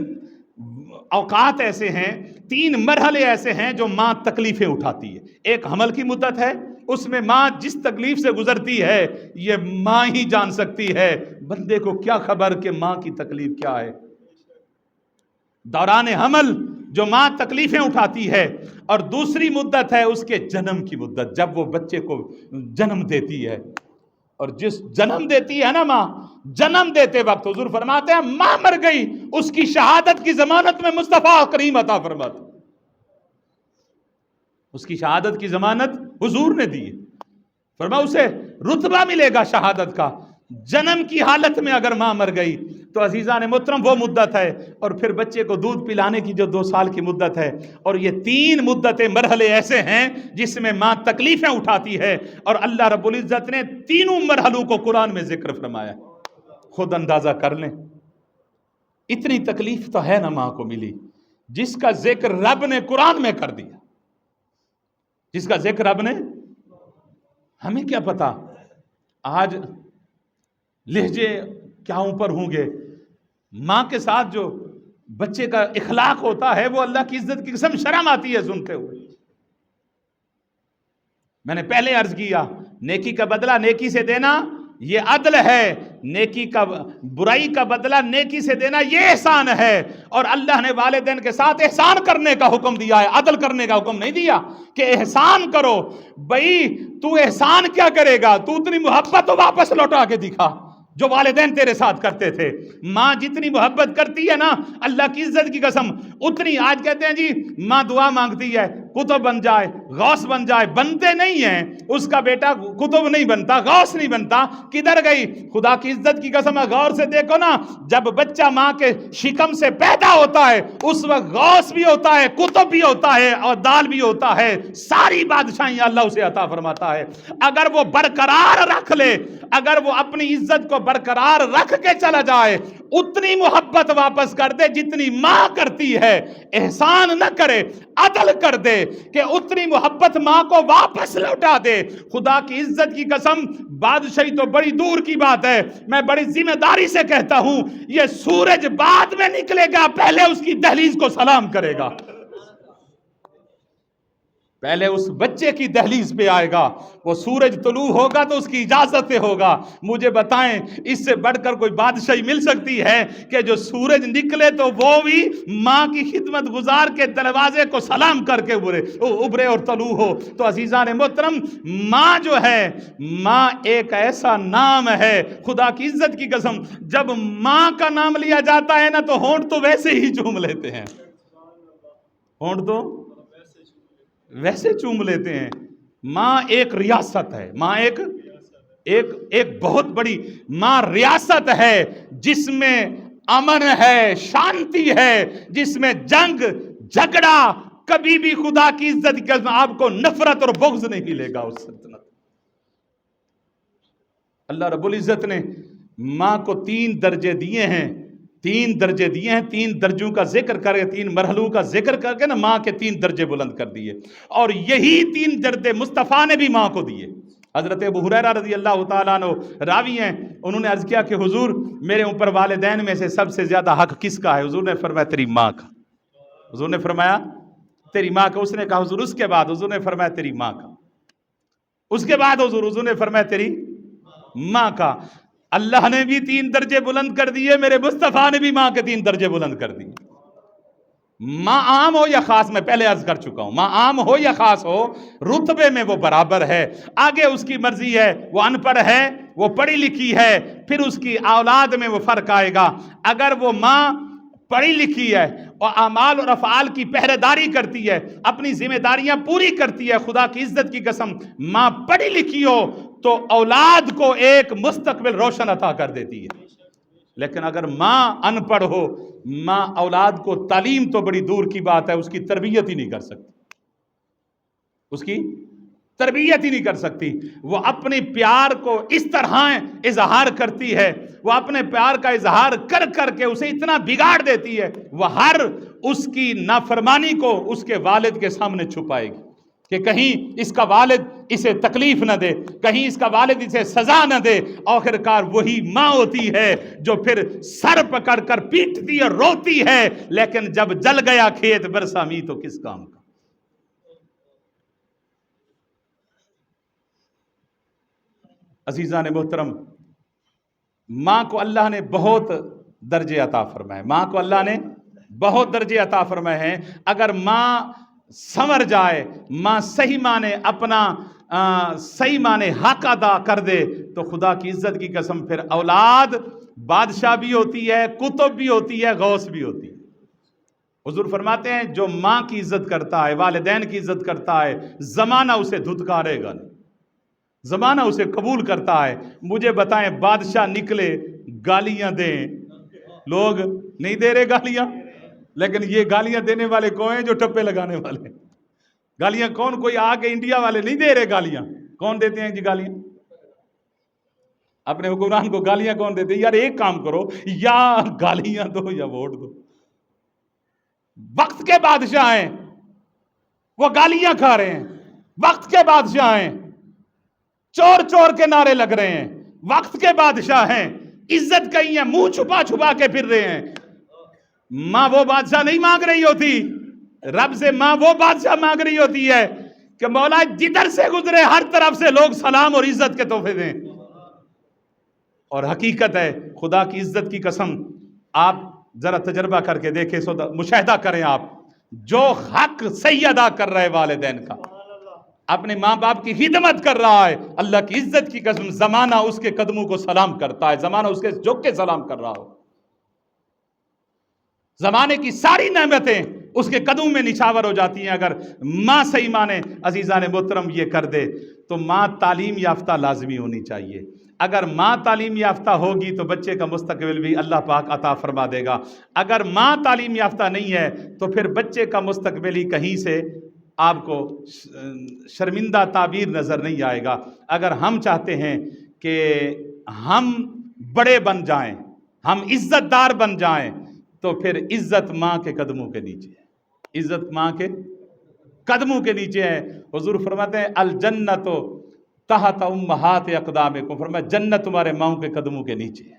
[SPEAKER 1] اوقات ایسے ہیں، 3 مرحلے ایسے ہیں جو ماں تکلیفیں اٹھاتی ہے۔ ایک حمل کی مدت ہے، اس میں ماں جس تکلیف سے گزرتی ہے یہ ماں ہی جان سکتی ہے، بندے کو کیا خبر کہ ماں کی تکلیف کیا ہے۔ دوران حمل جو ماں تکلیفیں اٹھاتی ہے، اور دوسری مدت ہے اس کے جنم کی مدت، جب وہ بچے کو جنم دیتی ہے۔ اور جس جنم دیتی ہے نا ماں، جنم دیتے وقت حضور فرماتے ہیں ماں مر گئی، اس کی شہادت کی ضمانت میں مصطفیٰ کریم عطا فرماتے، اس کی شہادت کی ضمانت حضور نے دی، فرمایا اسے رتبہ ملے گا شہادت کا۔ جنم کی حالت میں اگر ماں مر گئی تو عزیزان محترم وہ مدت ہے، اور پھر بچے کو دودھ پلانے کی جو 2 سال کی مدت ہے، اور یہ 3 مدتیں مرحلے ایسے ہیں جس میں ماں تکلیفیں اٹھاتی ہے، اور اللہ رب العزت نے تینوں مرحلوں کو قرآن میں ذکر فرمایا۔ خود اندازہ کر لیں، اتنی تکلیف تو ہے نا ماں کو ملی، جس کا ذکر رب نے قرآن میں کر دیا، جس کا ذکر رب نے، ہمیں کیا پتا آج لہجے کیا اوپر ہوں گے۔ ماں کے ساتھ جو بچے کا اخلاق ہوتا ہے وہ اللہ کی عزت کی قسم شرم آتی ہے سنتے ہوئے۔ میں نے پہلے عرض کیا، نیکی کا بدلہ نیکی سے دینا یہ عدل ہے، نیکی کا برائی کا بدلہ نیکی سے دینا یہ احسان ہے، اور اللہ نے والدین کے ساتھ احسان کرنے کا حکم دیا ہے، عدل کرنے کا حکم نہیں دیا کہ احسان کرو۔ بھئی تو احسان کیا کرے گا، تو اتنی محبت تو واپس لوٹا کے دکھا جو والدین تیرے ساتھ کرتے تھے۔ ماں جتنی محبت کرتی ہے نا اللہ کی عزت کی قسم، اتنی، آج کہتے ہیں جی ماں دعا مانگتی ہے قطب بن جائے، غوث بن جائے، بنتے نہیں ہیں، اس کا بیٹا قطب نہیں بنتا، غوث نہیں بنتا، کدھر گئی؟ خدا کی عزت کی قسم ہے، غور سے دیکھو نا، جب بچہ ماں کے شکم سے پیدا ہوتا ہے اس وقت غوث بھی ہوتا ہے، قطب بھی ہوتا ہے، اور دال بھی ہوتا ہے، ساری بادشاہیاں اللہ اسے عطا فرماتا ہے۔ اگر وہ برقرار رکھ لے، اگر وہ اپنی عزت کو برقرار رکھ کے چلا جائے، اتنی محبت واپس کر دے جتنی ماں کرتی ہے، احسان نہ کرے، عدل کر دے کہ اتنی محبت ماں کو واپس لوٹا دے۔ خدا کی عزت کی قسم، بادشاہی تو بڑی دور کی بات ہے، میں بڑی ذمہ داری سے کہتا ہوں یہ سورج بعد میں نکلے گا، پہلے اس کی دہلیز کو سلام کرے گا، پہلے اس بچے کی دہلیز پہ آئے گا۔ وہ سورج طلوع ہوگا تو اس کی اجازت سے ہوگا۔ مجھے بتائیں اس سے بڑھ کر کوئی بادشاہی مل سکتی ہے کہ جو سورج نکلے تو وہ بھی ماں کی خدمت گزار کے دروازے کو سلام کر کے ابھرے اور طلوع ہو؟ تو عزیزان محترم، ماں جو ہے، ماں ایک ایسا نام ہے، خدا کی عزت کی قسم، جب ماں کا نام لیا جاتا ہے نا تو ہونٹ تو ویسے ہی چوم لیتے ہیں، ہونٹ تو ویسے چوم لیتے ہیں۔ ماں ایک ریاست ہے، ماں ایک بہت بڑی ماں ریاست ہے، جس میں امن ہے، شانتی ہے، جس میں جنگ جھگڑا کبھی بھی خدا کی عزت کی قسم آپ کو نفرت اور بغض نہیں ملے گا اس سلطنت۔ اللہ رب العزت نے ماں کو 3 درجے دیے ہیں، 3 درجے دیے ہیں، 3 درجوں کا ذکر کر کے، 3 مرحلوں کا ذکر کر کے نا ماں کے 3 درجے بلند کر دیے، اور یہی 3 درجے مصطفیٰ نے بھی ماں کو دیے۔ حضرت ابو ہریرہ رضی اللہ تعالیٰ عنہ راوی ہیں، انہوں نے عرض کیا کہ حضور میرے اوپر والدین میں سے سب سے زیادہ حق کس کا ہے؟ حضور نے فرمایا تیری ماں کا۔ حضور نے فرمایا تیری ماں کا۔ اس نے کہا حضور اس کے بعد؟ حضور نے فرمایا تیری ماں کا۔ اس کے بعد حضور نے فرمایا تیری ماں کا۔ اللہ نے بھی 3 درجے بلند کر دیے، میرے مصطفیٰ نے بھی ماں کے 3 درجے بلند کر دیے۔ ماں عام ہو یا خاص، میں پہلے عرض کر چکا ہوں، ماں عام ہو یا خاص ہو، رتبے میں وہ برابر ہے۔ آگے اس کی مرضی ہے، وہ ان پڑھ ہے، وہ پڑھی لکھی ہے، پھر اس کی اولاد میں وہ فرق آئے گا۔ اگر وہ ماں پڑھی لکھی ہے اور اعمال اور افعال کی پہرے داری کرتی ہے، اپنی ذمہ داریاں پوری کرتی ہے، خدا کی عزت کی قسم ماں پڑھی لکھی ہو تو اولاد کو ایک مستقبل روشن عطا کر دیتی ہے۔ لیکن اگر ماں ان پڑھ ہو، ماں اولاد کو تعلیم تو بڑی دور کی بات ہے، اس کی تربیت ہی نہیں کر سکتی، اس کی تربیت ہی نہیں کر سکتی۔ وہ اپنے پیار کو اس طرح اظہار کرتی ہے، وہ اپنے پیار کا اظہار کر کر کے اسے اتنا بگاڑ دیتی ہے، وہ ہر اس کی نافرمانی کو اس کے والد کے سامنے چھپائے گی کہ کہیں اس کا والد اسے تکلیف نہ دے، کہیں اس کا والد اسے سزا نہ دے۔ آخرکار وہی ماں ہوتی ہے جو پھر سر پکڑ کر پیٹتی اور روتی ہے، لیکن جب جل گیا کھیت برسا می تو کس کام کا۔ عزیزان محترم، ماں کو اللہ نے بہت درجے عطا فرمائے، ماں کو اللہ نے بہت درجے عطا فرمائے ہیں. اگر ماں سنور جائے، ماں صحیح معنی اپنا صحیح معنی حق ادا کر دے تو خدا کی عزت کی قسم پھر اولاد بادشاہ بھی ہوتی ہے، کتب بھی ہوتی ہے، غوث بھی ہوتی ہے. حضور فرماتے ہیں جو ماں کی عزت کرتا ہے، والدین کی عزت کرتا ہے، زمانہ اسے دھتکارے گا نہیں، زمانہ اسے قبول کرتا ہے. مجھے بتائیں بادشاہ نکلے گالیاں دیں، لوگ نہیں دے رہے گالیاں، لیکن یہ گالیاں دینے والے کون ہیں؟ جو ٹپے لگانے والے. گالیاں کون؟ کوئی آگے انڈیا والے نہیں دے رہے گالیاں. کون دیتے ہیں جی گالیاں؟ اپنے حکمران کو گالیاں کون دیتے ہیں؟ یار ایک کام کرو، یا گالیاں دو یا ووٹ دو. وقت کے بادشاہ ہیں، وہ گالیاں کھا رہے ہیں. وقت کے بادشاہ ہیں، چور چور کے نعرے لگ رہے ہیں. وقت کے بادشاہ ہیں، عزت کہیں ہے، منہ چھپا چھپا کے پھر رہے ہیں. ماں وہ بادشاہ نہیں مانگ رہی ہوتی رب سے، ماں وہ بادشاہ مانگ رہی ہوتی ہے کہ مولا جدھر سے گزرے ہر طرف سے لوگ سلام اور عزت کے تحفے دیں. اور حقیقت ہے، خدا کی عزت کی قسم، آپ ذرا تجربہ کر کے دیکھیں، مشاہدہ کریں. آپ جو حق صحیح ادا کر رہے والدین کا، اپنے ماں باپ کی خدمت کر رہا ہے، اللہ کی عزت کی قسم زمانہ اس کے قدموں کو سلام کرتا ہے، زمانہ اس کے جھک کے سلام کر رہا ہو. زمانے کی ساری نعمتیں اس کے قدموں میں نچھاور ہو جاتی ہیں اگر ماں صحیح مانے. عزیزان محترم یہ کر دے تو ماں تعلیم یافتہ لازمی ہونی چاہیے. اگر ماں تعلیم یافتہ ہوگی تو بچے کا مستقبل بھی اللہ پاک عطا فرما دے گا. اگر ماں تعلیم یافتہ نہیں ہے تو پھر بچے کا مستقبل ہی کہیں سے آپ کو شرمندہ تعبیر نظر نہیں آئے گا. اگر ہم چاہتے ہیں کہ ہم بڑے بن جائیں، ہم عزت دار بن جائیں، تو پھر عزت ماں کے قدموں کے نیچے ہے. عزت ماں کے قدموں کے نیچے ہے. حضور فرماتے ہیں الجنت تحت امہات اقدامکم، فرمایا جنت تمہارے ماں کے قدموں کے نیچے ہے.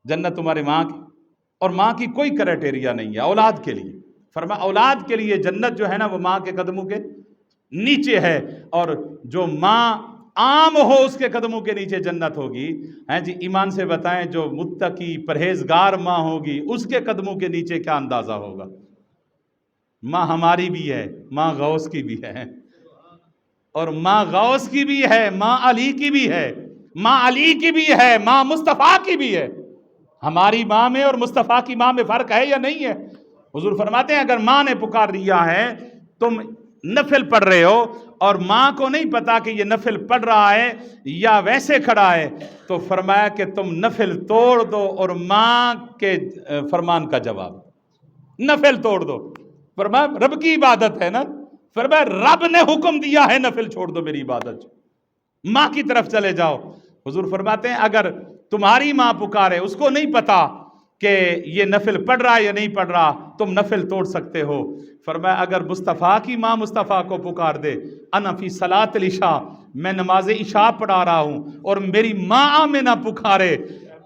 [SPEAKER 1] جنت تمہارے ماں کی، اور ماں کی کوئی کرائٹیریا نہیں ہے اولاد کے لیے. فرمایا اولاد کے لیے جنت جو ہے نا وہ ماں کے قدموں کے نیچے ہے. اور جو ماں عام ہو اس کے قدموں کے نیچے جنت ہوگی. ہیں جی ایمان سے بتائیں جو متقی پرہیزگار ماں ہوگی اس کے قدموں کے نیچے کیا اندازہ ہوگا. ماں ہماری بھی ہے، ماں غوث کی بھی ہے، اور ماں غوث کی بھی ہے، ماں علی کی بھی ہے، ماں علی کی بھی ہے، ماں مصطفیٰ کی بھی ہے. ہماری ماں میں اور مصطفیٰ کی ماں میں فرق ہے یا نہیں ہے؟ حضور فرماتے ہیں اگر ماں نے پکار دیا ہے، تم نفل پڑھ رہے ہو اور ماں کو نہیں پتا کہ یہ نفل پڑھ رہا ہے یا ویسے کھڑا ہے، تو فرمایا کہ تم نفل توڑ دو اور ماں کے فرمان کا جواب نفل توڑ دو. فرمایا رب کی عبادت ہے نا، فرمایا رب نے حکم دیا ہے نفل چھوڑ دو میری عبادت، ماں کی طرف چلے جاؤ. حضور فرماتے ہیں اگر تمہاری ماں پکارے، اس کو نہیں پتا کہ یہ نفل پڑھ رہا ہے یا نہیں پڑھ رہا، تم نفل توڑ سکتے ہو. فرمایا اگر مصطفیٰ کی ماں مصطفیٰ کو پکار دے، انا فی صلاۃ العشاء، میں نماز عشاء پڑھا رہا ہوں، اور میری ماں آمنہ پکارے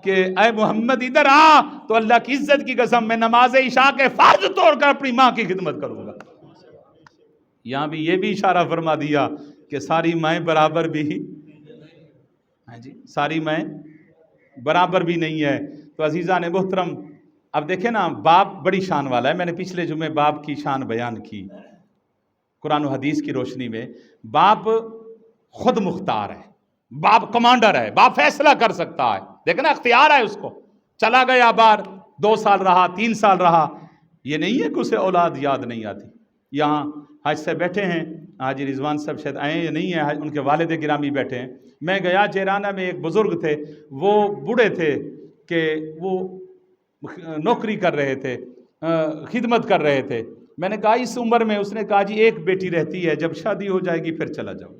[SPEAKER 1] کہ اے محمد ادھر آ، تو اللہ کی عزت کی قسم میں نماز عشاء کے فرض توڑ کر اپنی ماں کی خدمت کروں گا. یہاں بھی یہ بھی اشارہ فرما دیا کہ ساری مائیں برابر بھی جی ساری مائیں برابر بھی نہیں ہے. تو عزیزان محترم اب دیکھیں نا، باپ بڑی شان والا ہے. میں نے پچھلے جمعے باپ کی شان بیان کی قرآن و حدیث کی روشنی میں. باپ خود مختار ہے، باپ کمانڈر ہے، باپ فیصلہ کر سکتا ہے. دیکھیں نا اختیار ہے اس کو. چلا گیا بار 2 سال رہا، 3 سال رہا، یہ نہیں ہے کہ اسے اولاد یاد نہیں آتی. یہاں حج سے بیٹھے ہیں، حاجی رضوان صاحب شاید آئے یا نہیں ہیں، ان کے والد گرامی بیٹھے ہیں. میں گیا جیرانہ میں، ایک بزرگ تھے، وہ بوڑھے تھے کہ وہ نوکری کر رہے تھے، خدمت کر رہے تھے. میں نے کہا اس عمر میں؟ اس نے کہا جی ایک بیٹی رہتی ہے، جب شادی ہو جائے گی پھر چلا جاؤ.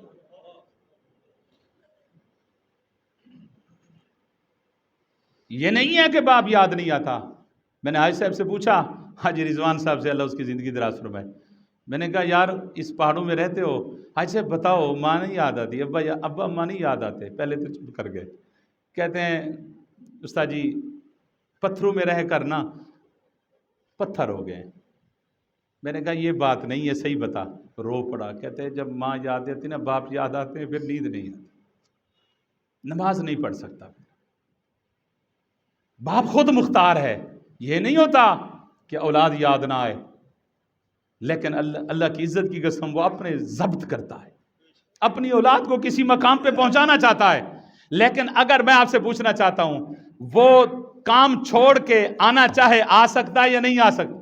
[SPEAKER 1] یہ نہیں ہے کہ باپ یاد نہیں آتا. میں نے حاجی صاحب سے پوچھا، حاجی رضوان صاحب سے، اللہ اس کی زندگی دراز فرمائے، میں نے کہا یار اس پہاڑوں میں رہتے ہو، حاجی صاحب بتاؤ ماں نہیں یاد آتی؟ ابا ماں نہیں یاد آتے؟ پہلے تو چپ کر گئے. کہتے ہیں استاد جی پتھروں میں رہ کر نا پتھر ہو گئے. میں نے کہا یہ بات نہیں ہے، صحیح بتا. رو پڑا. کہتے ہیں جب ماں یاد آتی نا، باپ یاد آتے ہیں، پھر نیند نہیں آتی، نماز نہیں پڑھ سکتا. باپ خود مختار ہے. یہ نہیں ہوتا کہ اولاد یاد نہ آئے، لیکن اللہ کی عزت کی قسم وہ اپنے ضبط کرتا ہے، اپنی اولاد کو کسی مقام پہ پہنچانا چاہتا ہے۔ لیکن اگر میں آپ سے پوچھنا چاہتا ہوں، وہ کام چھوڑ کے آنا چاہے آ سکتا ہے یا نہیں آ سکتا؟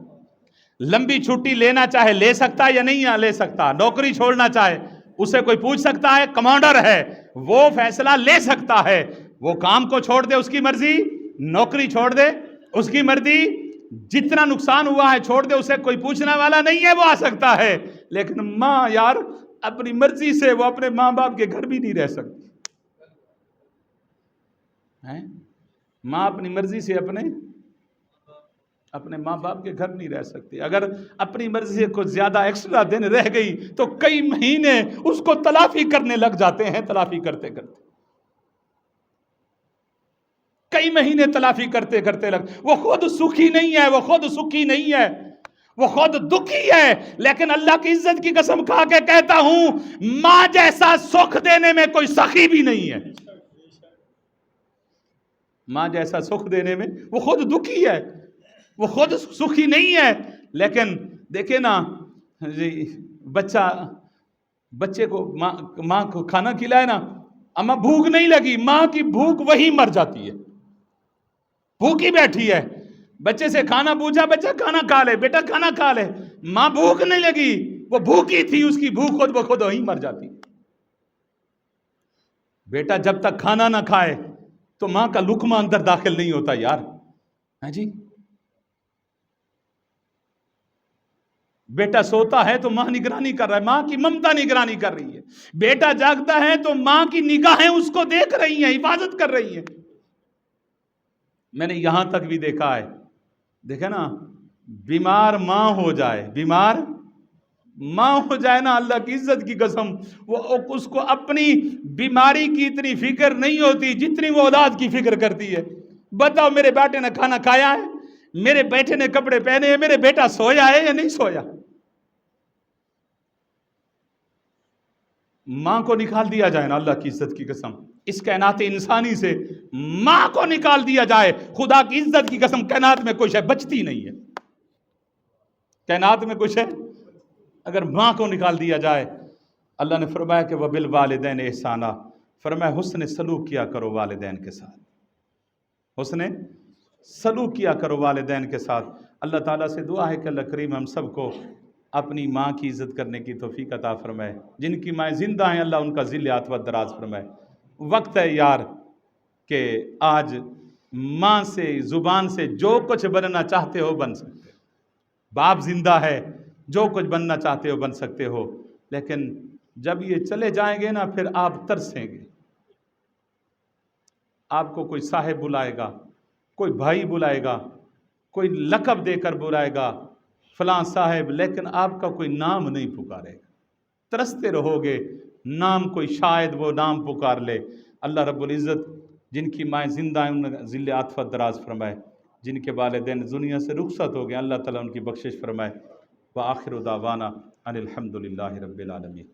[SPEAKER 1] لمبی چھٹی لینا چاہے لے سکتا ہے یا نہیں لے سکتا؟ نوکری چھوڑنا چاہے اسے کوئی پوچھ سکتا ہے؟ کمانڈر ہے، وہ فیصلہ لے سکتا ہے، وہ کام کو چھوڑ دے اس کی مرضی، نوکری چھوڑ دے اس کی مرضی، جتنا نقصان ہوا ہے چھوڑ دے، اسے کوئی پوچھنے والا نہیں ہے، وہ آ سکتا ہے۔ لیکن ماں یار اپنی مرضی سے وہ اپنے ماں باپ کے گھر بھی نہیں رہ سکتی، ماں اپنی مرضی سے اپنے ماں باپ کے گھر نہیں رہ سکتی۔ اگر اپنی مرضی سے کچھ زیادہ ایکسٹرا دن رہ گئی تو کئی مہینے اس کو تلافی کرنے لگ جاتے ہیں، تلافی کرتے کرتے کئی مہینے تلافی کرتے کرتے وہ خود سکھی نہیں ہے، وہ خود سکھی نہیں ہے، وہ خود دکھی ہے، لیکن اللہ کی عزت کی قسم کھا کے کہتا ہوں ماں جیسا سکھ دینے میں کوئی سخی بھی نہیں ہے۔ ماں جیسا سکھ دینے میں وہ خود دکھی ہے، وہ خود سکھی نہیں ہے، لیکن دیکھیں نا بچے کو ماں کو کھانا کھلائے نا، اما بھوک نہیں لگی، ماں کی بھوک وہی مر جاتی ہے، بھوکی بیٹھی ہے، بچے سے کھانا پوچھا، بچہ کھانا کھا لے، بیٹا کھانا کھا لے، ماں بھوک نہیں لگی، وہ بھوکی تھی، اس کی بھوک خود بخود وہی مر جاتی۔ بیٹا جب تک کھانا نہ کھائے تو ماں کا لقمہ اندر داخل نہیں ہوتا یار، ہاں جی۔ بیٹا سوتا ہے تو ماں نگرانی کر رہا ہے، ماں کی ممتا نگرانی کر رہی ہے، بیٹا جاگتا ہے تو ماں کی نگاہیں اس کو دیکھ رہی ہیں، حفاظت کر رہی ہیں۔ میں نے یہاں تک بھی دیکھا ہے، دیکھیں نا، بیمار ماں ہو جائے نا، اللہ کی عزت کی قسم وہ اس کو اپنی بیماری کی اتنی فکر نہیں ہوتی جتنی وہ اولاد کی فکر کرتی ہے۔ بتاؤ میرے بیٹے نے کھانا کھایا ہے، میرے بیٹے نے کپڑے پہنے ہیں، میرے بیٹا سویا ہے یا نہیں سویا؟ ماں کو نکال دیا جائے نا، اللہ کی عزت کی قسم اس کائنات انسانی سے ماں کو نکال دیا جائے، خدا کی عزت کی قسم کائنات میں کچھ ہے بچتی نہیں ہے، کائنات میں کچھ ہے اگر ماں کو نکال دیا جائے۔ اللہ نے فرمایا کہ وَبِالْوَالِدَيْنِ احسانا، فرمایا حسن سلوک کیا کرو والدین کے ساتھ، حسن سلوک کیا کرو والدین کے ساتھ۔ اللہ تعالیٰ سے دعا ہے کہ اللہ کریم ہم سب کو اپنی ماں کی عزت کرنے کی توفیق عطا فرمائے، جن کی مائیں زندہ ہیں اللہ ان کا ذل عاطفت دراز فرمائے۔ وقت ہے یار کہ آج ماں سے زبان سے جو کچھ بننا چاہتے ہو بن سکتے، باپ زندہ ہے، جو کچھ بننا چاہتے ہو بن سکتے ہو، لیکن جب یہ چلے جائیں گے نا پھر آپ ترسیں گے، آپ کو کوئی صاحب بلائے گا، کوئی بھائی بلائے گا، کوئی لقب دے کر بلائے گا فلاں صاحب، لیکن آپ کا کوئی نام نہیں پکارے گا، ترستے رہو گے، نام کوئی شاید وہ نام پکار لے۔ اللہ رب العزت جن کی مائیں زندہ ہیں ان ذل عاطفت دراز فرمائے، جن کے والدین دنیا سے رخصت ہو گئے اللہ تعالیٰ ان کی بخشش فرمائے۔ وآخر دعوانا ان الحمد للہ رب العالمین۔